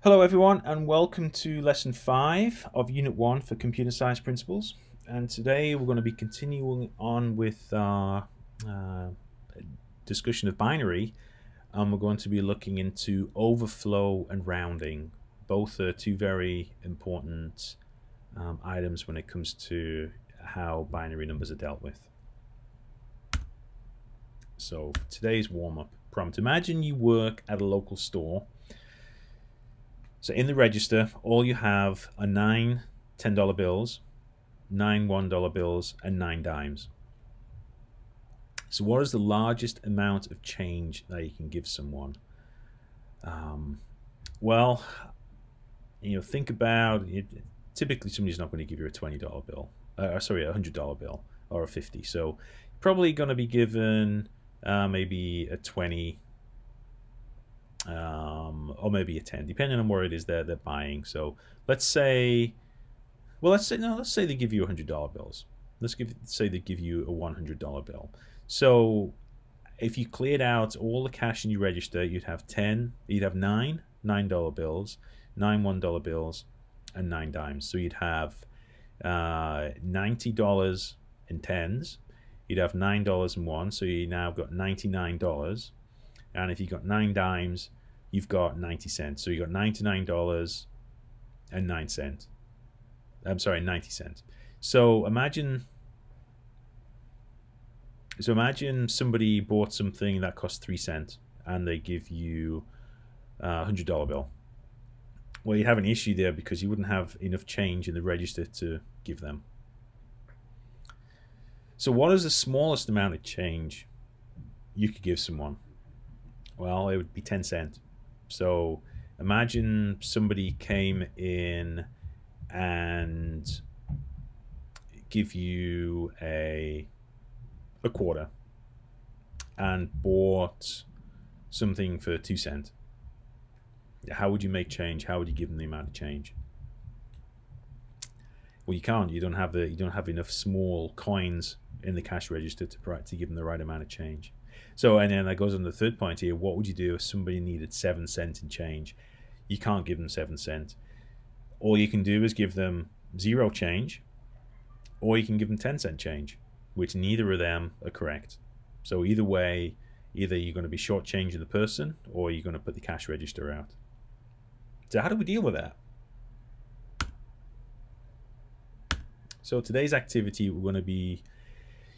Hello everyone and welcome to lesson 5 of unit 1 for computer science principles, and today we're going to be continuing on with our discussion of binary, and we're going to be looking into overflow and rounding. Both are two very important items when it comes to how binary numbers are dealt with. So today's warm-up prompt: imagine you work at a local store. So in the register, all you have are 9 $10 bills, 9 $1 bills, and 9 dimes. So what is the largest amount of change that you can give someone? Well, think about it. Typically somebody's not going to give you a $20 bill, a $100 bill or a 50. So probably going to be given maybe a 20, or maybe a 10, depending on where it is they're buying. So let's say they give you $100 bills. Say they give you a $100 bill. So if you cleared out all the cash in your register, you'd have 9 $9 bills, 9 $1 bills, and 9 dimes. So you'd have $90 in tens. You'd have $9 and 1, so you now got $99. And if you got 9 dimes, you've got 90 cents. So you got $99 and 9 cents. 90 cents. So imagine somebody bought something that cost 3 cents and they give you a $100 bill. Well, you'd have an issue there because you wouldn't have enough change in the register to give them. So what is the smallest amount of change you could give someone? Well, it would be 10 cents. So imagine somebody came in and give you a quarter and bought something for 2 cents. How would you make change? How would you give them the amount of change? Well, you can't. You don't have enough small coins in the cash register to give them the right amount of change. So, and then that goes on the third point here. What would you do if somebody needed 7 cents in change? You can't give them 7 cents. All you can do is give them 0 change, or you can give them 10-cent change, which neither of them are correct. So either way, either you're going to be shortchanging the person, or you're going to put the cash register out. So how do we deal with that? So today's activity, we're going to be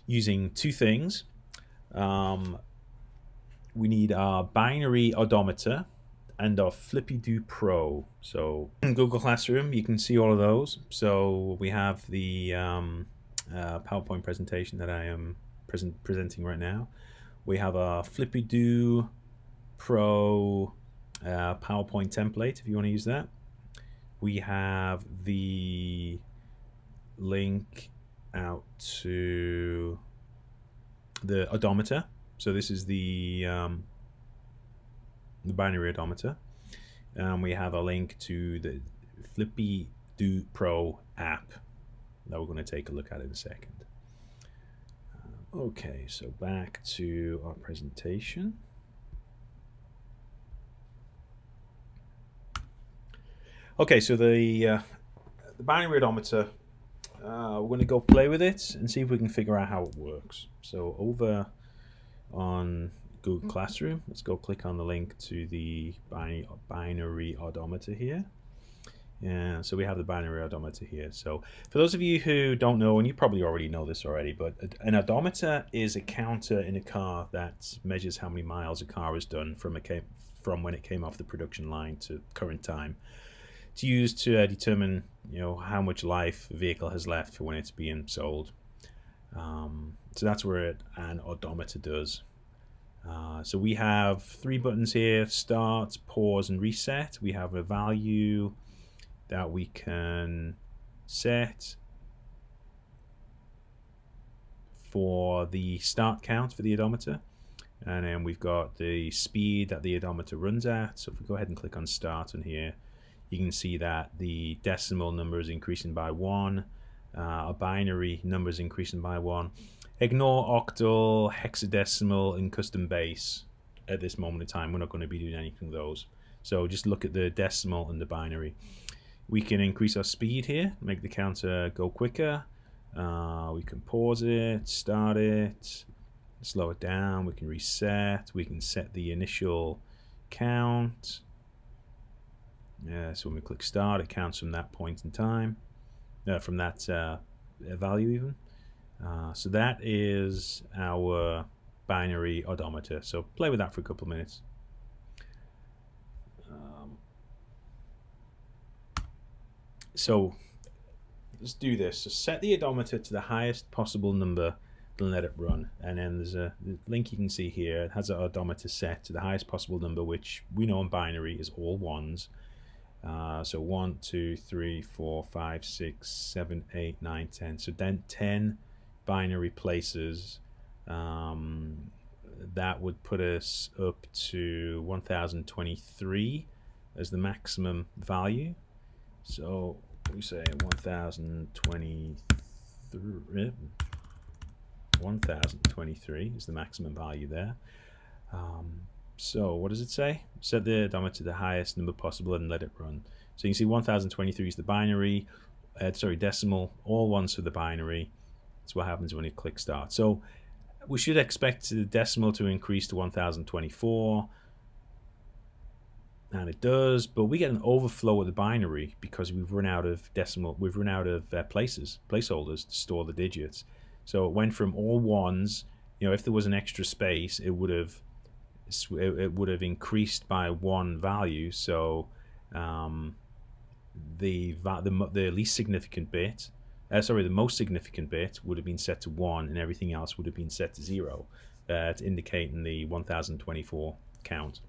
using two things. We need our binary odometer and our Flippy-Do Pro. So in Google Classroom, you can see all of those. So we have the PowerPoint presentation that I am presenting right now. We have a Flippy-Do Pro PowerPoint template if you want to use that. We have the link out to the odometer. So this is the binary odometer. We have a link to the Flippy-Do Pro app that we're going to take a look at in a second. Okay, so back to our presentation. Okay, so the binary odometer, we're going to go play with it and see if we can figure out how it works. So over on Google Classroom, let's go click on the link to the binary odometer here. And so we have the binary odometer here. So for those of you who don't know, and you probably already know this already, but an odometer is a counter in a car that measures how many miles a car has done from when it came off the production line to current time. It's used to determine, how much life a vehicle has left for when it's being sold. So that's where an odometer does. So we have 3 buttons here: start, pause, and reset. We have a value that we can set for the start count for the odometer. And then we've got the speed that the odometer runs at. So if we go ahead and click on start on here, you can see that the decimal number is increasing by 1. A binary number is increasing by 1. Ignore octal, hexadecimal, and custom base. at this moment in time. We're not going to be doing anything of those. So just look at the decimal and the binary. We can increase our speed here, make the counter go quicker. We can pause it, start it, slow it down. We can reset. We can set the initial count. So when we click start, it counts from that point in time, from that value even. So that is our binary odometer. So play with that for a couple of minutes. So let's do this. So set the odometer to the highest possible number, then let it run. And then there's a link you can see here. It has our odometer set to the highest possible number, which we know in binary is all ones. So 1, 2, 3, 4, 5, 6, 7, 8, 9, 10. So then 10 binary places. That would put us up to 1023 as the maximum value. So we say 1023 is the maximum value there. So what does it say? Set the odometer to the highest number possible and let it run. So you can see 1023 is the binary, decimal, all ones for the binary. That's what happens when you click start. So we should expect the decimal to increase to 1024, and it does, but we get an overflow of the binary because we've run out of placeholders to store the digits. So it went from all ones. If there was an extra space, it would have increased by one value. So the least significant bit, the most significant bit would have been set to 1, and everything else would have been set to 0, to indicate the 1024 count.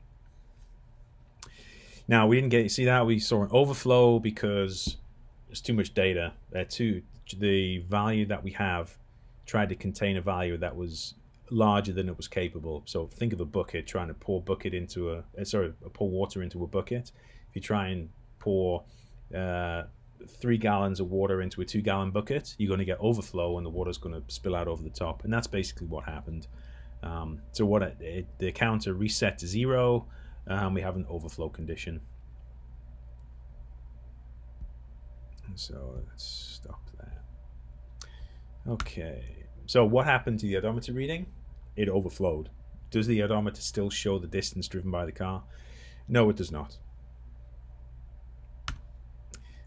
Now we didn't see that. We saw an overflow because there's too much data. The value that we have tried to contain a value that was larger than it was capable. So think of a bucket trying to pour water into a bucket. If you try and pour 3 gallons of water into a 2-gallon bucket, you're going to get overflow and the water's going to spill out over the top. And that's basically what happened. So the counter reset to 0. We have an overflow condition. So let's stop that. Okay. So what happened to the odometer reading? It overflowed. Does the odometer still show the distance driven by the car? No, it does not.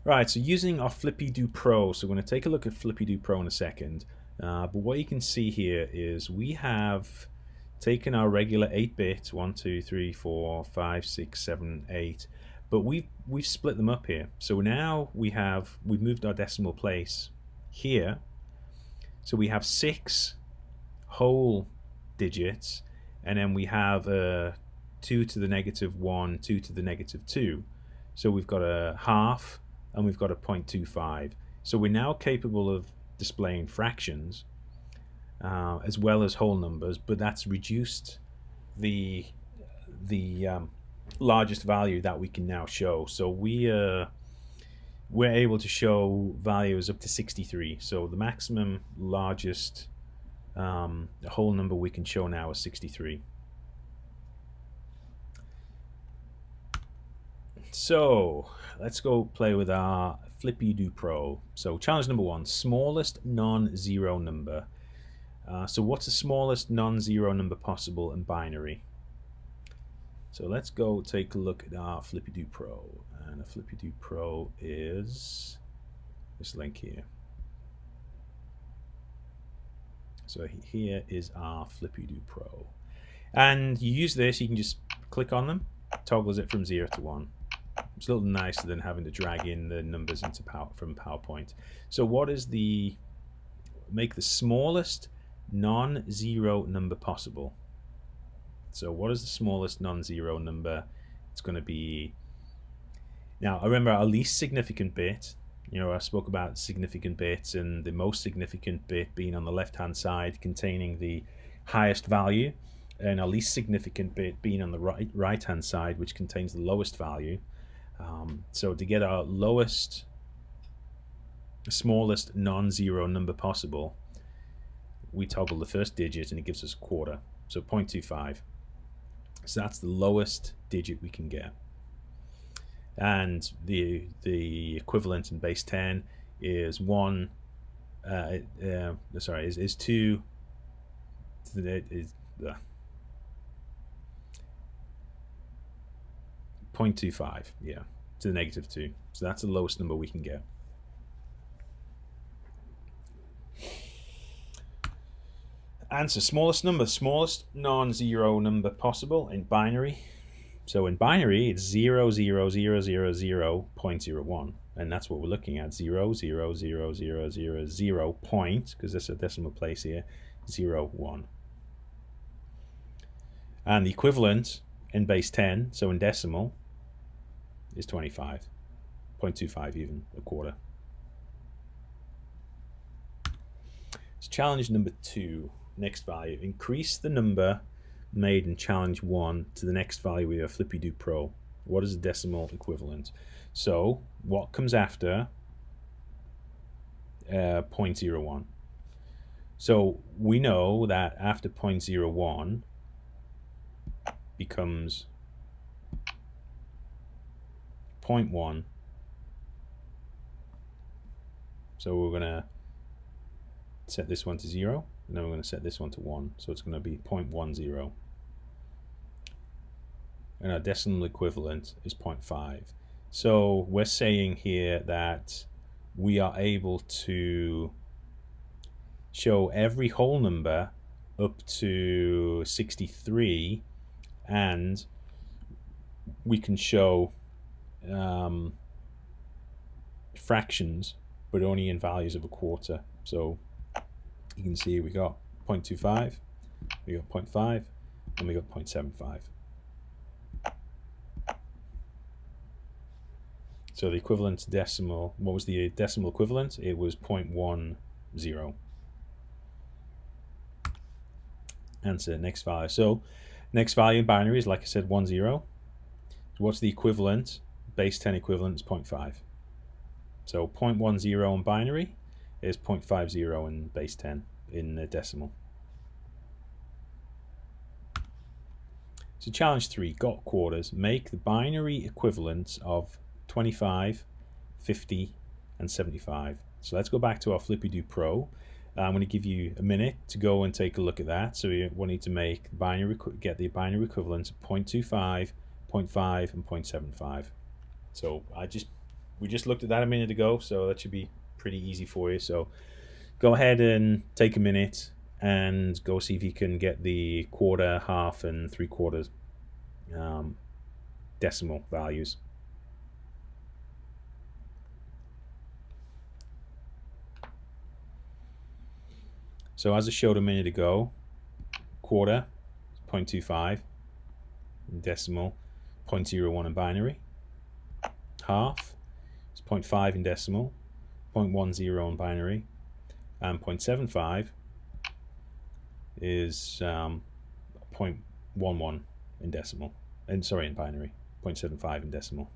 Right, so using our Flippy-Do Pro, so we're going to take a look at Flippy-Do Pro in a second. But what you can see here is we have taken our regular 8-bit 1, 2, 3, 4, 5, 6, 7, 8, but we've split them up here. So now we've moved our decimal place here. So we have 6 whole digits, and then we have 2 to the negative 1, 2 to the negative 2. So we've got a half and we've got a 0.25. So we're now capable of displaying fractions as well as whole numbers, but that's reduced the largest value that we can now show. So we're able to show values up to 63. So the maximum largest whole number we can show now is 63. So let's go play with our Flippy-Do Pro. So challenge number 1, smallest non-zero number. So what's the smallest non-zero number possible in binary? So let's go take a look at our Flippy-Do Pro. And the Flippy-Do Pro is this link here. So here is our Flippy-Do Pro. And you use this, you can just click on them, toggles it from 0 to 1. It's a little nicer than having to drag in the numbers into from PowerPoint. So what is make the smallest non-zero number possible? So what is the smallest non-zero number? It's going to be, now I remember our least significant bit, I spoke about significant bits and the most significant bit being on the left hand side containing the highest value, and our least significant bit being on the right hand side, which contains the lowest value. So to get our smallest non-zero number possible, we toggle the first digit and it gives us a quarter, so 0.25. So that's the lowest digit we can get. And the equivalent in base 10 is 1, is 2, is 0.25, yeah, to the negative 2. So that's the lowest number we can get. Answer, smallest number, smallest non-zero number possible in binary. So in binary, it's 0.00001, and that's what we're looking at. 0.00000 point, because there's a decimal place here, 0.1. And the equivalent in base 10, so in decimal, is 25. 0.25 even, a quarter. So challenge number 2, next value. Increase the number made in challenge 1 to the next value with your Flippy-Do Pro. What is the decimal equivalent? So what comes after 0.01? So we know that after 0.01 becomes 0.1. So we're going to set this one to 0, and then we're going to set this one to 1. So it's going to be 0.10. And our decimal equivalent is 0.5. So we're saying here that we are able to show every whole number up to 63, and we can show fractions, but only in values of a quarter. So you can see we got 0.25, we got 0.5, and we got 0.75. So the equivalent decimal, what was the decimal equivalent? It was 0.10. Answer, next value. So next value in binary is, like I said, 10. So what's the equivalent? Base 10 equivalent is 0.5. So 0.10 in binary is 0.50 in base 10 in the decimal. So challenge 3, got quarters. Make the binary equivalents of 25, 50, and 75. So let's go back to our Flippy-Do Pro. I'm going to give you a minute to go and take a look at that. So we need to make binary, get the binary equivalents of 0.25, 0.5, and 0.75. So we just looked at that a minute ago, so that should be pretty easy for you. So go ahead and take a minute and go see if you can get the quarter, half, and 3/4 decimal values. So as I showed a minute ago, quarter, 0.25, decimal, 0.01 in binary. Half is 0.5 in decimal, 0.10 in binary, and 0.75 is 0.11 in decimal. And sorry, in binary, 0.75 in decimal.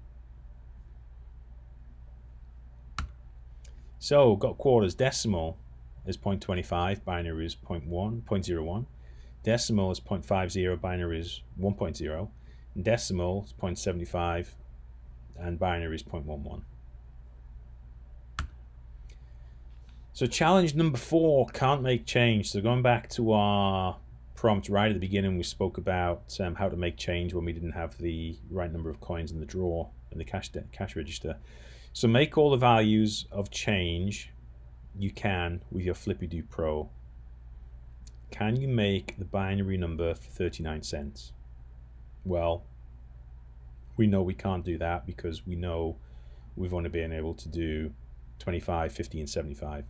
So got quarters. Decimal is 0.25, binary is 0.01. Decimal is 0.50, binary is 1.0. Decimal is 0.75, and binary is 0.11. So challenge number 4, can't make change. So going back to our prompt right at the beginning, we spoke about how to make change when we didn't have the right number of coins in the drawer in the cash register. So make all the values of change you can with your Flippy-Do Pro. Can you make the binary number for 39 cents? Well, we know we can't do that because we know we've only been able to do 25, 50, and 75.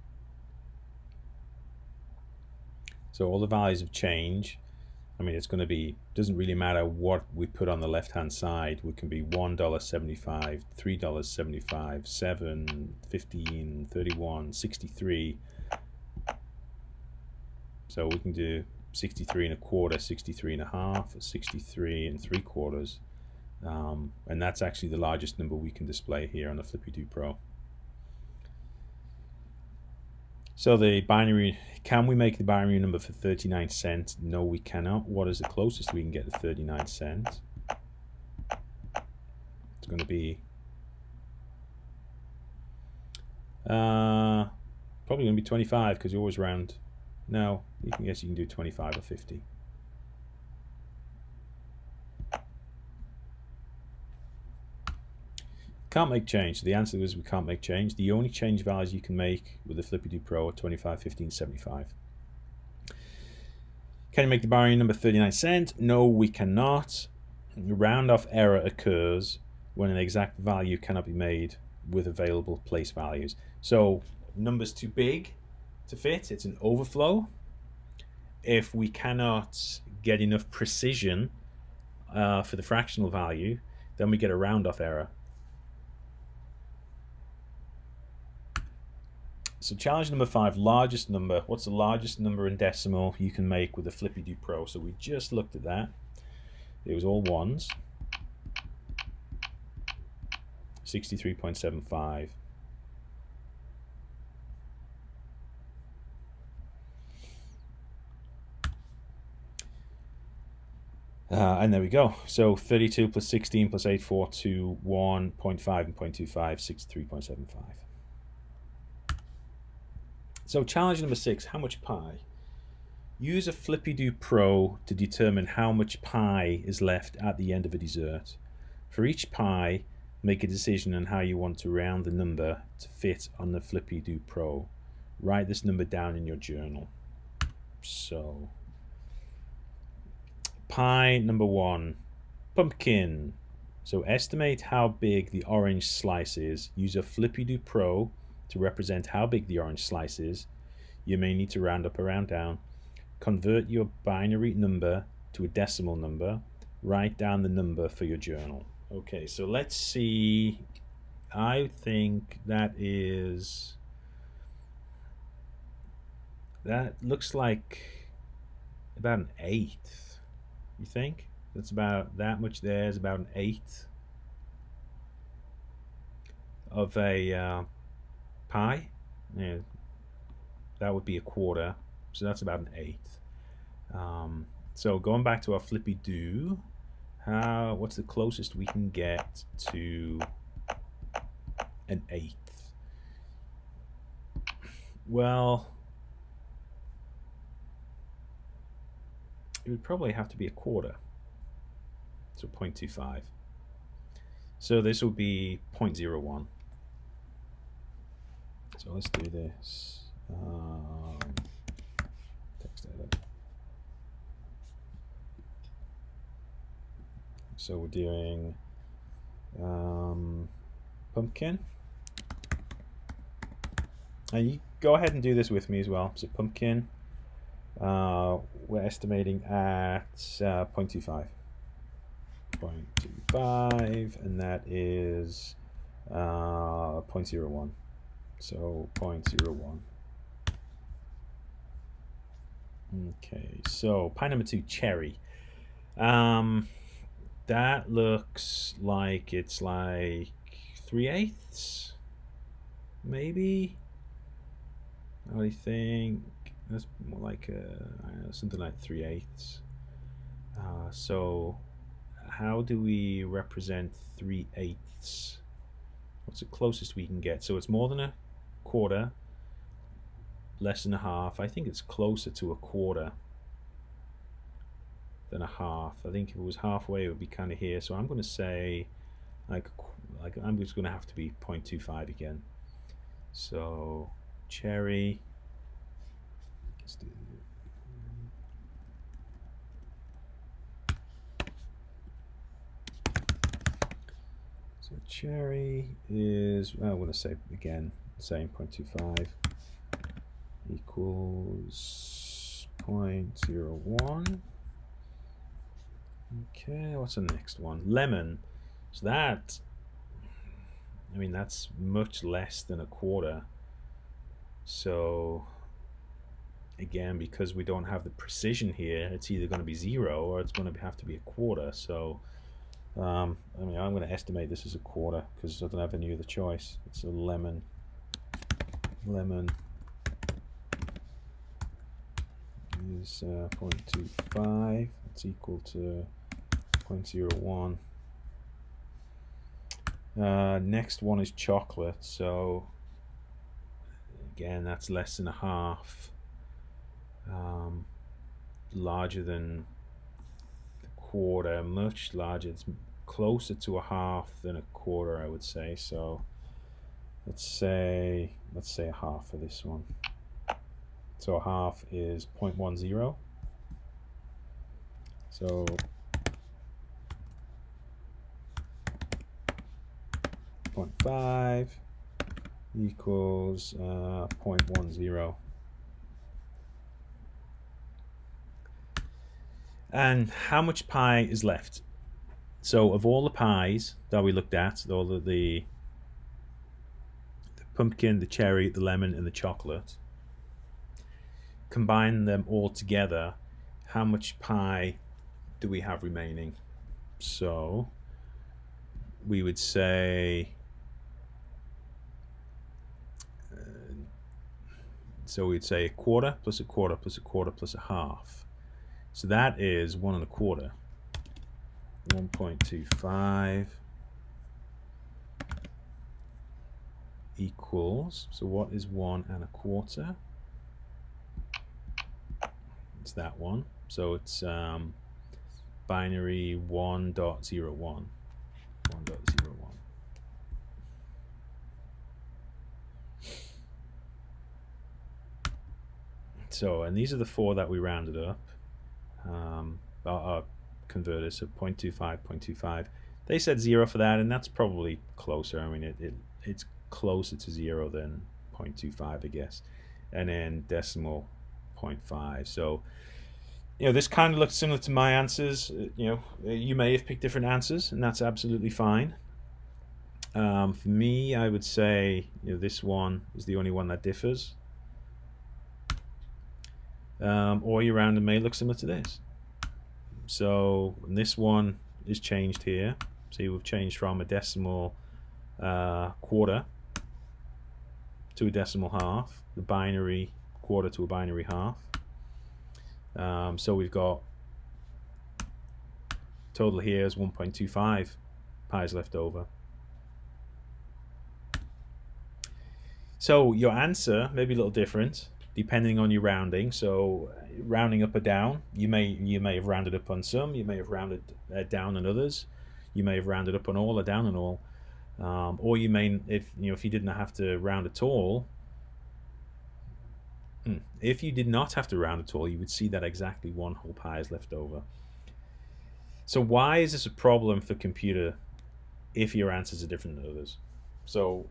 So all the values of change, I mean, it's going to be, doesn't really matter what we put on the left hand side. We can be $1.75, $3.75, 7, 15, 31, 63. So we can do 63 1/4, 63 1/2, 63 3/4. And that's actually the largest number we can display here on the Flippy-Do Pro. So the binary, can we make the binary number for 39 cents? No, we cannot. What is the closest we can get to 39 cents? It's going to be probably going to be 25 because you always round. No, you can guess you can do 25 or 50. Can't make change. So the answer is we can't make change. The only change values you can make with the Flippy-Do Pro are 25, 15, 75. Can you make the binary number 39 cents? No, we cannot. The round off error occurs when an exact value cannot be made with available place values. So number's too big to fit. It's an overflow. If we cannot get enough precision for the fractional value, then we get a round off error. So challenge number 5, largest number. What's the largest number in decimal you can make with the Flippy-Do Pro? So we just looked at that. It was all ones. 63.75. And there we go. So 32 plus 16 plus 8, 4, 2, 1, 0.5 and 0.25, 63.75. So challenge number 6, how much pi? Use a Flippy-Do Pro to determine how much pi is left at the end of a dessert. For each pi, make a decision on how you want to round the number to fit on the Flippy-Do Pro. Write this number down in your journal. So, pi number 1, pumpkin. So estimate how big the orange slice is. Use a Flippy-Do Pro to represent how big the orange slice is. You may need to round up or round down. Convert your binary number to a decimal number. Write down the number for your journal. Okay, so let's see. I think that looks like about an eighth. You think? That's about that much there is about an eighth of a pi. Yeah, that would be a quarter. So that's about an eighth. So going back to our Flippy-Do, what's the closest we can get to an eighth? Well, it would probably have to be a quarter. So 0.25. So this will be 0.01. So let's do this. Text edit. So we're doing pumpkin. And you go ahead and do this with me as well. So pumpkin, we're estimating at 0.25. 0.25, and that is 0.01. So 0.01. Okay, so pie number 2, cherry. That looks like it's like 3/8, maybe. What do you think? That's more like something like 3/8. So how do we represent 3/8? What's the closest we can get? So it's more than a quarter, less than a half. I think it's closer to a quarter than a half. I think if it was halfway, it would be kind of here. So I'm going to say, like I'm just going to have to be 0.25 again. So cherry. Let's do. So cherry is, I'm going to say again, same 0.25 equals 0.01. Okay, what's the next one? Lemon. So that, I mean, that's much less than a quarter. So again, because we don't have the precision here, it's either going to be 0 or it's going to have to be a quarter. So I mean, I'm going to estimate this as a quarter because I don't have any other choice. It's a lemon. is 0.25. It's equal to 0.01. Next one is chocolate. So again, that's less than a half. Larger than a quarter, much larger. It's closer to a half than a quarter, I would say. So let's say a half for this one. So a half is 0.10. So 0.5 equals 0.10. And how much pie is left? So of all the pies that we looked at, all of the pumpkin, the cherry, the lemon, and the chocolate, combine them all together, how much pie do we have remaining? So we would say, a quarter plus a quarter plus a quarter plus a half. So that is 1 1/4. 1.25 equals, so what is 1 1/4? It's that one. So it's binary 1.01. 1.01. So, and these are the 4 that we rounded up. Our converters, so 0.25, 0.25. They said 0 for that, and that's probably closer. I mean, it's closer to 0 than 0.25, I guess. And then decimal 0.5. So, this kind of looks similar to my answers. You may have picked different answers, and that's absolutely fine. For me, I would say this one is the only one that differs. Or your random may look similar to this. So this one is changed here. See, we've changed from a decimal quarter to a decimal half, the binary quarter to a binary half. So we've got total here is 1.25 pies left over. So your answer may be a little different depending on your rounding. So rounding up or down, you may have rounded up on some, you may have rounded down on others, you may have rounded up on all or down on all, or you may, if you didn't have to round at all, if you did not have to round at all, you would see that exactly 1 whole pie is left over. So why is this a problem for computer if your answers are different than others? So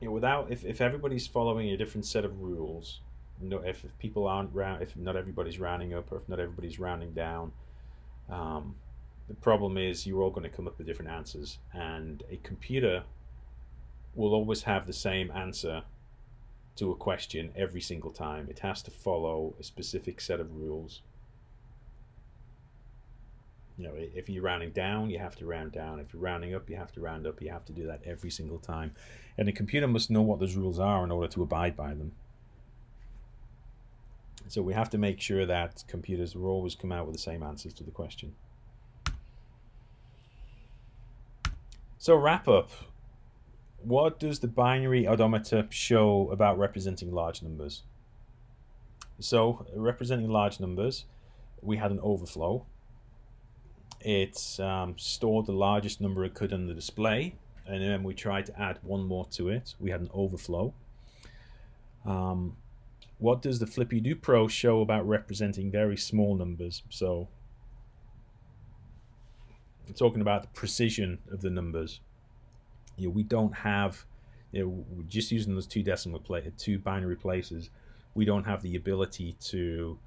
if everybody's following a different set of rules, if people aren't if not everybody's rounding up or if not everybody's rounding down, the problem is you're all going to come up with different answers, and a computer will always have the same answer to a question every single time. It has to follow a specific set of rules. If you're rounding down, you have to round down. If you're rounding up, you have to round up. You have to do that every single time. And the computer must know what those rules are in order to abide by them. So we have to make sure that computers will always come out with the same answers to the question. So wrap up. What does the binary odometer show about representing large numbers? So representing large numbers, we had an overflow. It's stored the largest number it could on the display, and then we tried to add one more to it. We had an overflow. What does the Flippy-Do Pro show about representing very small numbers? So I'm talking about the precision of the numbers. We don't have, we're just using those two binary places. We don't have the ability to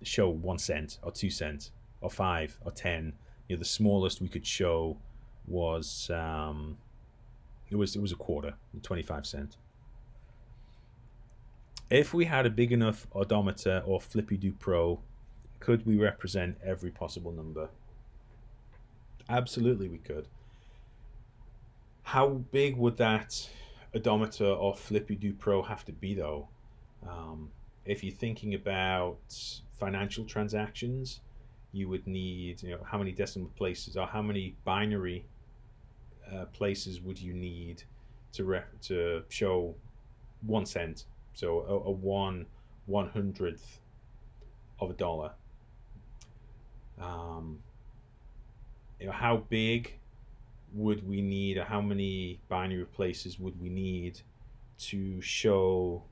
show 1 cent or 2 cents or 5 or 10. The smallest we could show was it was a quarter, 25 cents. If we had a big enough odometer or Flippy-Do Pro, could we represent every possible number? Absolutely we could. How big would that odometer or Flippy-Do Pro have to be, though? If you're thinking about financial transactions, you would need, how many decimal places or how many binary places would you need to show 1 cent? So a 1/100th of a dollar. How big would we need, or how many binary places would we need to show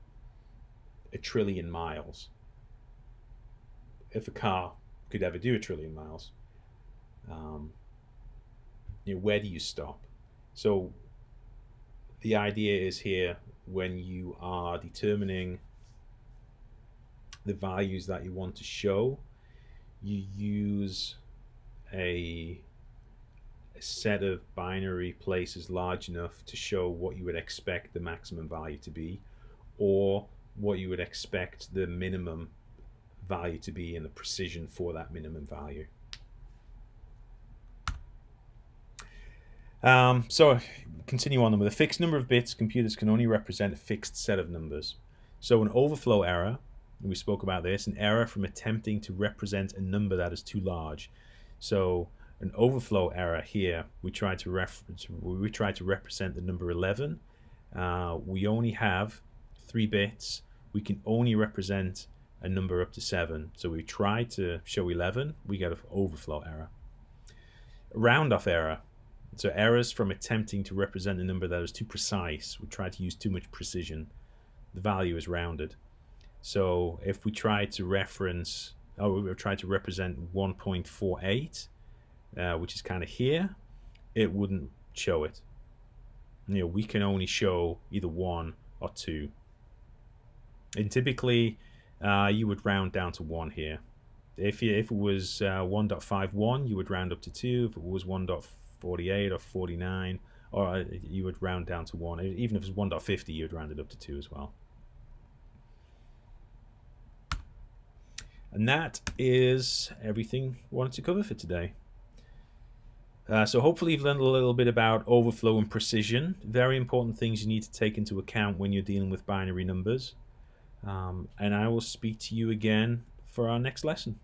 1 trillion miles? If a car could ever do 1 trillion miles, where do you stop? So the idea is here, when you are determining the values that you want to show, you use a set of binary places large enough to show what you would expect the maximum value to be, or what you would expect the minimum value to be, and the precision for that minimum value. So continue on. With a fixed number of bits, computers can only represent a fixed set of numbers. So an overflow error, we spoke about this, an error from attempting to represent a number that is too large. So an overflow error here, we try to represent the number 11. We only have 3 bits. We can only represent a number up to 7. So we try to show 11, we get an overflow error. A round off error. So errors from attempting to represent a number that is too precise. We try to use too much precision. The value is rounded. So if we try to represent 1.48, which is kind of here, it wouldn't show it. We can only show either 1 or 2. And typically, you would round down to 1 here. If it was 1.51, you would round up to 2. If it was 1.48 or 49, or you would round down to 1. Even if it was 1.50, you would round it up to 2 as well. And that is everything I wanted to cover for today. So hopefully you've learned a little bit about overflow and precision. Very important things you need to take into account when you're dealing with binary numbers. And I will speak to you again for our next lesson.